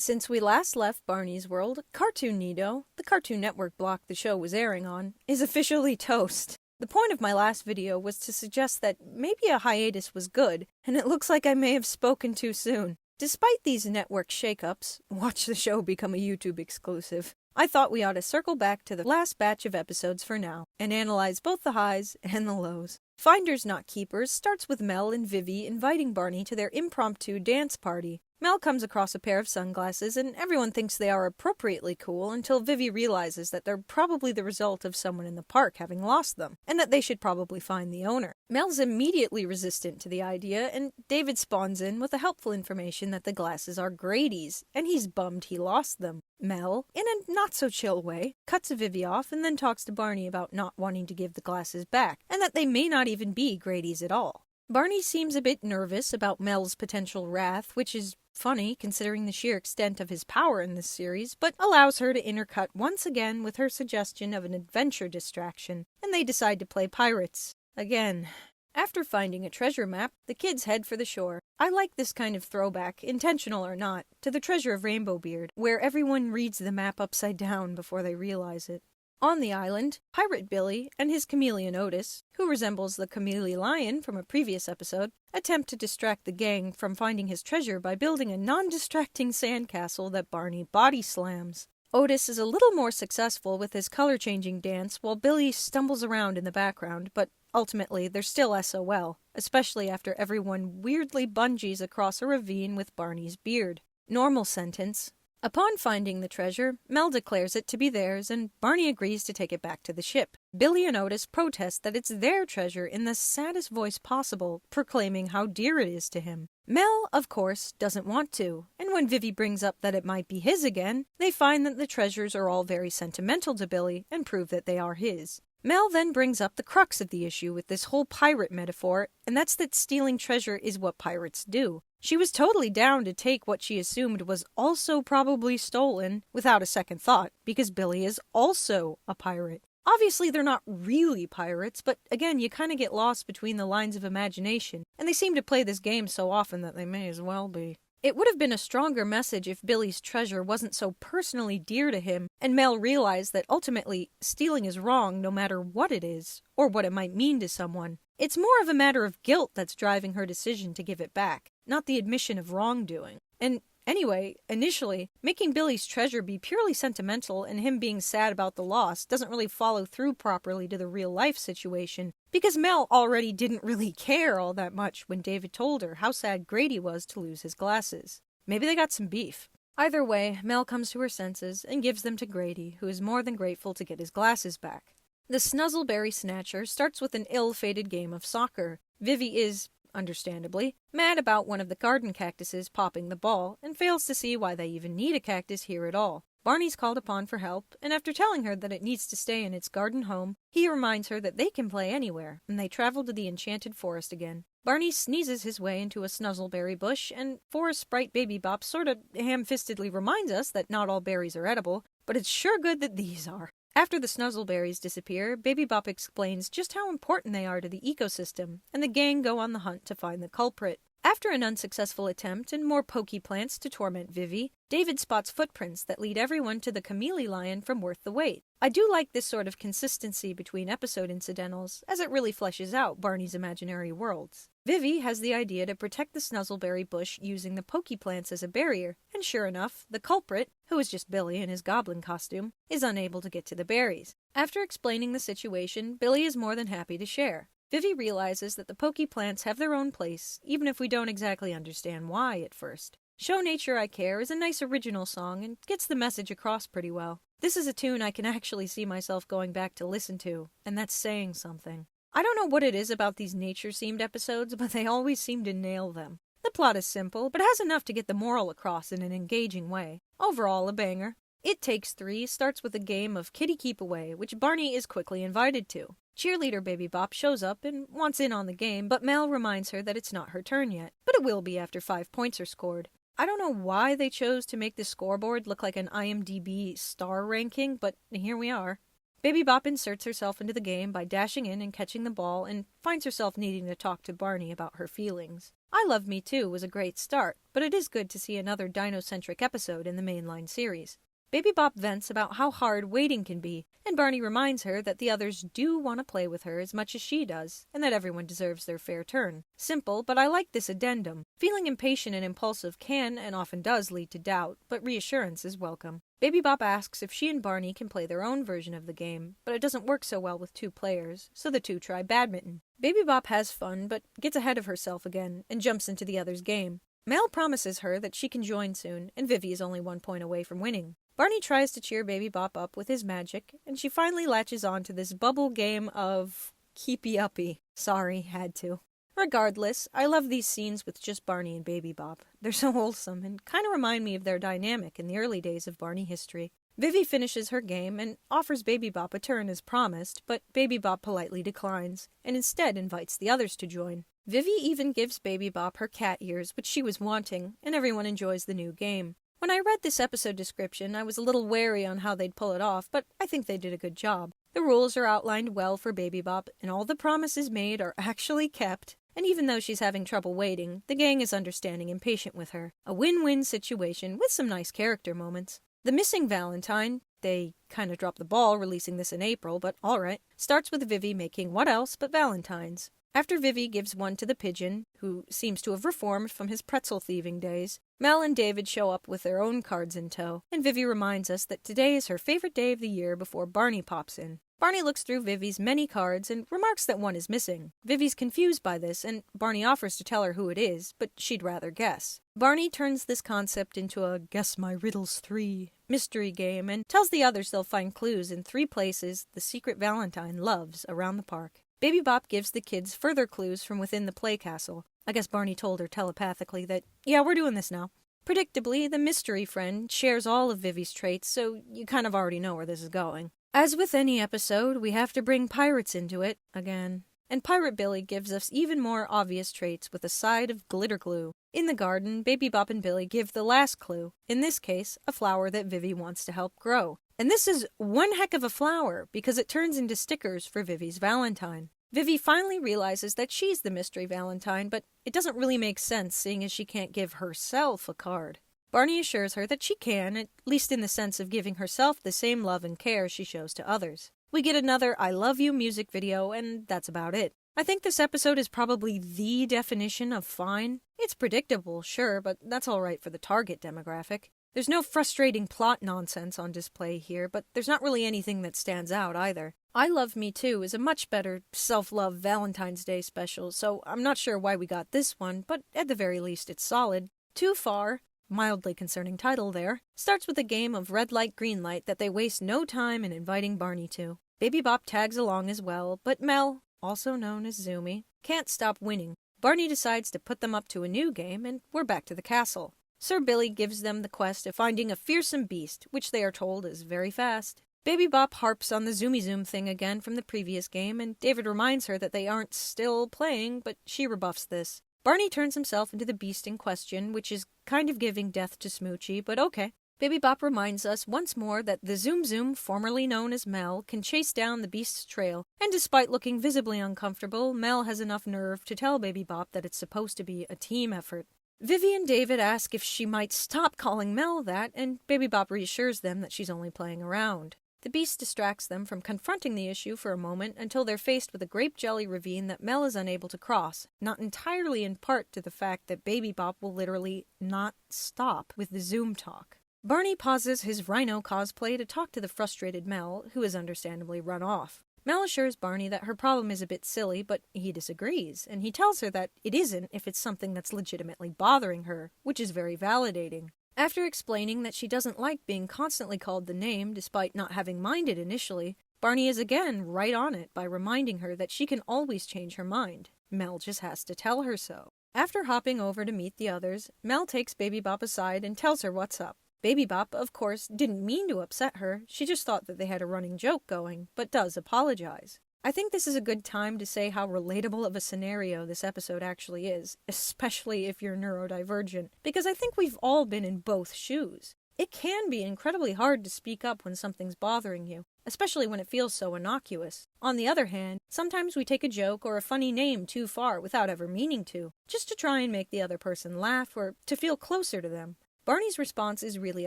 Since we last left Barney's World, Cartoonito, the Cartoon Network block the show was airing on, is officially toast. The point of my last video was to suggest that maybe a hiatus was good, and it looks like I may have spoken too soon. Despite these network shakeups, watch the show become a YouTube exclusive, I thought we ought to circle back to the last batch of episodes for now, and analyze both the highs and the lows. Finders Not Keepers starts with Mel and Vivi inviting Barney to their impromptu dance party. Mel comes across a pair of sunglasses, and everyone thinks they are appropriately cool until Vivi realizes that they're probably the result of someone in the park having lost them, and that they should probably find the owner. Mel's immediately resistant to the idea, and David spawns in with the helpful information that the glasses are Grady's, and he's bummed he lost them. Mel, in a not-so-chill way, cuts Vivi off and then talks to Barney about not wanting to give the glasses back, and that they may not even be Grady's at all. Barney seems a bit nervous about Mel's potential wrath, which is funny considering the sheer extent of his power in this series, but allows her to intercut once again with her suggestion of an adventure distraction, and they decide to play pirates. Again. After finding a treasure map, the kids head for the shore. I like this kind of throwback, intentional or not, to the Treasure of Rainbow Beard, where everyone reads the map upside down before they realize it. On the island, Pirate Billy and his chameleon Otis, who resembles the chameleon lion from a previous episode, attempt to distract the gang from finding his treasure by building a non-distracting sandcastle that Barney body slams. Otis is a little more successful with his color-changing dance while Billy stumbles around in the background, but ultimately they're still SOL, especially after everyone weirdly bungees across a ravine with Barney's beard. Normal sentence. Upon finding the treasure, Mel declares it to be theirs, and Barney agrees to take it back to the ship. Billy and Otis protest that it's their treasure in the saddest voice possible, proclaiming how dear it is to him. Mel, of course, doesn't want to, and when Vivi brings up that it might be his again, they find that the treasures are all very sentimental to Billy and prove that they are his. Mel then brings up the crux of the issue with this whole pirate metaphor, and that's that stealing treasure is what pirates do. She was totally down to take what she assumed was also probably stolen without a second thought, because Billy is also a pirate. Obviously, they're not really pirates, but again, you kind of get lost between the lines of imagination, and they seem to play this game so often that they may as well be. It would have been a stronger message if Billy's treasure wasn't so personally dear to him, and Mel realized that ultimately, stealing is wrong no matter what it is, or what it might mean to someone. It's more of a matter of guilt that's driving her decision to give it back, not the admission of wrongdoing. And anyway, initially, making Billy's treasure be purely sentimental and him being sad about the loss doesn't really follow through properly to the real-life situation, because Mel already didn't really care all that much when David told her how sad Grady was to lose his glasses. Maybe they got some beef. Either way, Mel comes to her senses and gives them to Grady, who is more than grateful to get his glasses back. The Snuzzleberry Snatcher starts with an ill-fated game of soccer. Vivi is, understandably, mad about one of the garden cactuses popping the ball, and fails to see why they even need a cactus here at all. Barney's called upon for help, and after telling her that it needs to stay in its garden home, he reminds her that they can play anywhere, and they travel to the enchanted forest again. Barney sneezes his way into a snuzzleberry bush, and Forest Sprite Baby Bop sorta ham-fistedly reminds us that not all berries are edible, but it's sure good that these are. After the snuzzleberries disappear, Baby Bop explains just how important they are to the ecosystem, and the gang go on the hunt to find the culprit. After an unsuccessful attempt and more pokey plants to torment Vivi, David spots footprints that lead everyone to the chameleon lion from Worth the Wait. I do like this sort of consistency between episode incidentals, as it really fleshes out Barney's imaginary worlds. Vivi has the idea to protect the snuzzleberry bush using the pokey plants as a barrier, and sure enough, the culprit, who is just Billy in his goblin costume, is unable to get to the berries. After explaining the situation, Billy is more than happy to share. Vivi realizes that the pokey plants have their own place, even if we don't exactly understand why at first. Show Nature I Care is a nice original song and gets the message across pretty well. This is a tune I can actually see myself going back to listen to, and that's saying something. I don't know what it is about these nature-themed episodes, but they always seem to nail them. The plot is simple, but has enough to get the moral across in an engaging way. Overall, a banger. It Takes Three starts with a game of Kitty Keep Away, which Barney is quickly invited to. Cheerleader Baby Bop shows up and wants in on the game, but Mel reminds her that it's not her turn yet, but it will be after 5 points are scored. I don't know why they chose to make the scoreboard look like an IMDb star ranking, but here we are. Baby Bop inserts herself into the game by dashing in and catching the ball and finds herself needing to talk to Barney about her feelings. I Love Me Too was a great start, but it is good to see another dino-centric episode in the mainline series. Baby Bop vents about how hard waiting can be, and Barney reminds her that the others do want to play with her as much as she does, and that everyone deserves their fair turn. Simple, but I like this addendum. Feeling impatient and impulsive can, and often does, lead to doubt, but reassurance is welcome. Baby Bop asks if she and Barney can play their own version of the game, but it doesn't work so well with two players, so the two try badminton. Baby Bop has fun, but gets ahead of herself again, and jumps into the other's game. Mel promises her that she can join soon, and Vivi is only 1 point away from winning. Barney tries to cheer Baby Bop up with his magic, and she finally latches on to this bubble game of keepy-uppy. Sorry, had to. Regardless, I love these scenes with just Barney and Baby Bop. They're so wholesome and kind of remind me of their dynamic in the early days of Barney history. Vivi finishes her game and offers Baby Bop a turn as promised, but Baby Bop politely declines, and instead invites the others to join. Vivi even gives Baby Bop her cat ears, which she was wanting, and everyone enjoys the new game. When I read this episode description, I was a little wary on how they'd pull it off, but I think they did a good job. The rules are outlined well for Baby Bop, and all the promises made are actually kept. And even though she's having trouble waiting, the gang is understanding and patient with her. A win-win situation with some nice character moments. The Missing Valentine, they kind of dropped the ball releasing this in April, but alright, starts with Vivi making what else but valentines. After Vivi gives one to the pigeon, who seems to have reformed from his pretzel thieving days, Mel and David show up with their own cards in tow, and Vivi reminds us that today is her favorite day of the year before Barney pops in. Barney looks through Vivi's many cards and remarks that one is missing. Vivi's confused by this, and Barney offers to tell her who it is, but she'd rather guess. Barney turns this concept into a Guess My Riddles 3 mystery game and tells the others they'll find clues in 3 places the secret Valentine loves around the park. Baby Bop gives the kids further clues from within the play castle. I guess Barney told her telepathically that, yeah, we're doing this now. Predictably, the mystery friend shares all of Vivi's traits, so you kind of already know where this is going. As with any episode, we have to bring pirates into it, again. And Pirate Billy gives us even more obvious traits with a side of glitter glue. In the garden, Baby Bop and Billy give the last clue, in this case, a flower that Vivi wants to help grow. And this is one heck of a flower, because it turns into stickers for Vivi's Valentine. Vivi finally realizes that she's the mystery Valentine, but it doesn't really make sense seeing as she can't give herself a card. Barney assures her that she can, at least in the sense of giving herself the same love and care she shows to others. We get another I Love You music video, and that's about it. I think this episode is probably the definition of fine. It's predictable, sure, but that's alright for the target demographic. There's no frustrating plot nonsense on display here, but there's not really anything that stands out either. I Love Me Too is a much better self-love Valentine's Day special, so I'm not sure why we got this one, but at the very least it's solid. Too Far, mildly concerning title there, starts with a game of red light green light that they waste no time in inviting Barney to. Baby Bop tags along as well, but Mel, also known as Zoomy, can't stop winning. Barney decides to put them up to a new game, and we're back to the castle. Sir Billy gives them the quest of finding a fearsome beast, which they are told is very fast. Baby Bop harps on the Zoomy Zoom thing again from the previous game, and David reminds her that they aren't still playing, but she rebuffs this. Barney turns himself into the beast in question, which is kind of giving death to Smoochie, but okay. Baby Bop reminds us once more that the Zoom Zoom, formerly known as Mel, can chase down the beast's trail, and despite looking visibly uncomfortable, Mel has enough nerve to tell Baby Bop that it's supposed to be a team effort. Vivi and David ask if she might stop calling Mel that, and Baby Bop reassures them that she's only playing around. The beast distracts them from confronting the issue for a moment until they're faced with a grape jelly ravine that Mel is unable to cross, not entirely in part to the fact that Baby Bop will literally not stop with the Zoom talk. Barney pauses his rhino cosplay to talk to the frustrated Mel, who has understandably run off. Mel assures Barney that her problem is a bit silly, but he disagrees, and he tells her that it isn't if it's something that's legitimately bothering her, which is very validating. After explaining that she doesn't like being constantly called the name despite not having minded initially, Barney is again right on it by reminding her that she can always change her mind. Mel just has to tell her so. After hopping over to meet the others, Mel takes Baby Bop aside and tells her what's up. Baby Bop, of course, didn't mean to upset her, she just thought that they had a running joke going, but does apologize. I think this is a good time to say how relatable of a scenario this episode actually is, especially if you're neurodivergent, because I think we've all been in both shoes. It can be incredibly hard to speak up when something's bothering you, especially when it feels so innocuous. On the other hand, sometimes we take a joke or a funny name too far without ever meaning to, just to try and make the other person laugh or to feel closer to them. Barney's response is really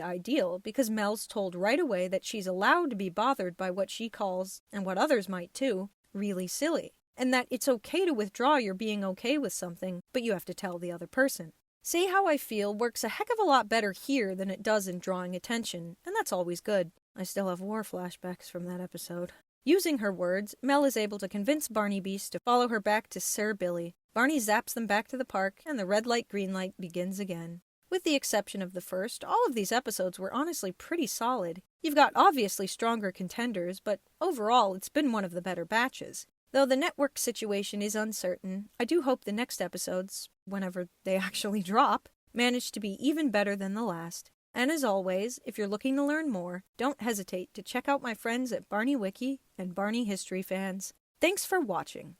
ideal because Mel's told right away that she's allowed to be bothered by what she calls, and what others might too, really silly, and that it's okay to withdraw your being okay with something, but you have to tell the other person. Say how I feel works a heck of a lot better here than it does in drawing attention, and that's always good. I still have war flashbacks from that episode. Using her words, Mel is able to convince Barney Beast to follow her back to Sir Billy. Barney zaps them back to the park, and the red light green light begins again. With the exception of the first, all of these episodes were honestly pretty solid. You've got obviously stronger contenders, but overall it's been one of the better batches. Though the network situation is uncertain, I do hope the next episodes, whenever they actually drop, manage to be even better than the last. And as always, if you're looking to learn more, don't hesitate to check out my friends at Barney Wiki and Barney History fans. Thanks for watching.